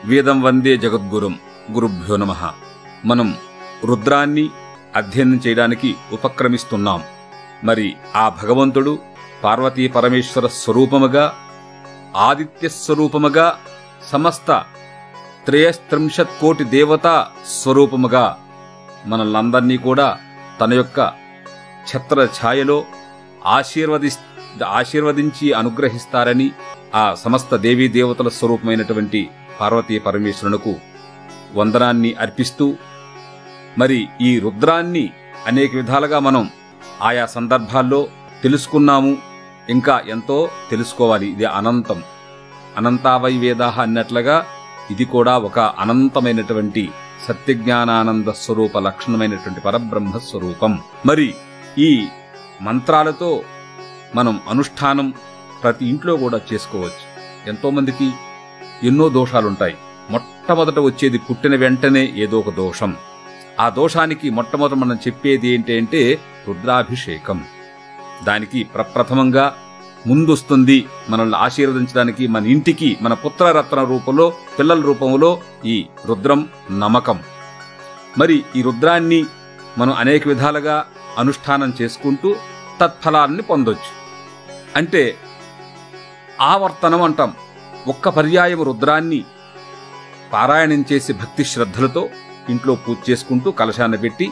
వేదం వందే జగద్గురుం. గురుభ్యో నమః. మనం రుద్రాన్ని అధ్యయనం చేయడానికి ఉపక్రమిస్తున్నాం. మరి ఆ భగవంతుడు పార్వతీ పరమేశ్వర స్వరూపముగా, ఆదిత్య స్వరూపముగా, సమస్త 33 కోటి దేవతా స్వరూపముగా మనల్నందరినీ కూడా తన యొక్క ఛత్ర ఛాయలో ఆశీర్వదించి అనుగ్రహిస్తారని ఆ సమస్త దేవీ దేవతల స్వరూపమైనటువంటి పార్వతీ పరమేశ్వరునకు వందనాన్ని అర్పిస్తూ, మరి ఈ రుద్రాన్ని అనేక విధాలుగా మనం ఆయా సందర్భాల్లో తెలుసుకున్నాము. ఇంకా ఎంతో తెలుసుకోవాలి. ఇది అనంతం. అనంతావై వేదాహ అన్నట్లుగా ఇది కూడా ఒక అనంతమైనటువంటి సత్యజ్ఞానానంద స్వరూప లక్షణమైనటువంటి పరబ్రహ్మ స్వరూపం. మరి ఈ మంత్రాలతో మనం అనుష్ఠానం ప్రతి ఇంట్లో కూడా చేసుకోవచ్చు. ఎంతోమందికి ఎన్నో దోషాలుంటాయి. మొట్టమొదట వచ్చేది పుట్టిన వెంటనే ఏదో ఒక దోషం. ఆ దోషానికి మొట్టమొదట మనం చెప్పేది ఏంటి అంటే రుద్రాభిషేకం. దానికి ప్రప్రథమంగా ముందొస్తుంది మనల్ని ఆశీర్వదించడానికి మన ఇంటికి మన పుత్రరత్న రూపంలో, పిల్లల రూపంలో ఈ రుద్రం నమ్మకం. మరి ఈ రుద్రాన్ని మనం అనేక విధాలుగా అనుష్ఠానం చేసుకుంటూ తత్ఫలాన్ని పొందొచ్చు. అంటే ఆవర్తనం అంటాం. ఒక్క పర్యాయం రుద్రాన్ని పారాయణం చేసి భక్తి శ్రద్ధలతో ఇంట్లో పూజ చేసుకుంటూ కలశాన్ని పెట్టి,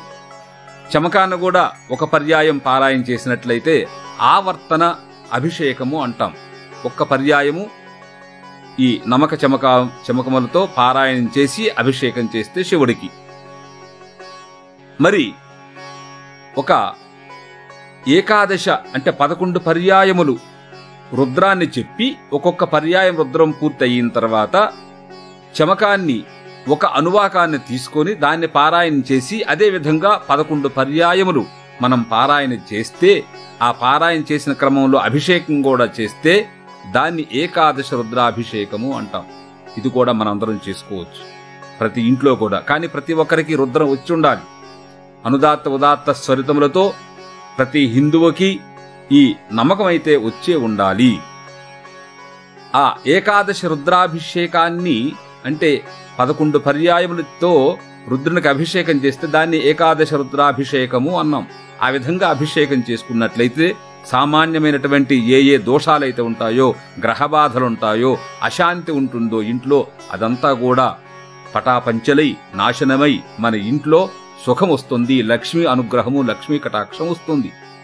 చమకాన్ని కూడా ఒక పర్యాయం పారాయణ చేసినట్లయితే ఆవర్తన అభిషేకము అంటాం. ఒక్క పర్యాయము ఈ నమక చమకములతో పారాయణం చేసి అభిషేకం చేస్తే శివుడికి. మరి ఒక ఏకాదశ అంటే 11 పర్యాయములు రుద్రాన్ని చెప్పి ఒక్కొక్క పర్యాయం రుద్రం పూర్తి అయిన తర్వాత చమకాన్ని ఒక అనువాకాన్ని తీసుకొని దాన్ని పారాయణ చేసి అదేవిధంగా 11 పర్యాయములు మనం పారాయణ చేస్తే, ఆ పారాయణ చేసిన క్రమంలో అభిషేకం కూడా చేస్తే దాన్ని ఏకాదశ రుద్రాభిషేకము అంటాం. ఇది కూడా మనందరం చేసుకోవచ్చు ప్రతి ఇంట్లో కూడా. కానీ ప్రతి ఒక్కరికి రుద్రం వచ్చి ఉండాలి. అనుదాత్త ఉదాత్త స్వరితములతో ప్రతి హిందువుకి ఈ నమ్మకం అయితే వచ్చే ఉండాలి. ఆ ఏకాదశ రుద్రాభిషేకాన్ని అంటే 11 పర్యాయములతో రుద్రునికి అభిషేకం చేస్తే దాన్ని ఏకాదశ రుద్రాభిషేకము అన్నాం. ఆ విధంగా అభిషేకం చేసుకున్నట్లయితే సామాన్యమైనటువంటి ఏ దోషాలైతే ఉంటాయో, గ్రహబాధలుంటాయో, అశాంతి ఉంటుందో ఇంట్లో అదంతా కూడా పటాపంచలై నాశనమై మన ఇంట్లో సుఖం వస్తుంది. లక్ష్మీ అనుగ్రహము, లక్ష్మీ కటాక్షం వస్తుంది.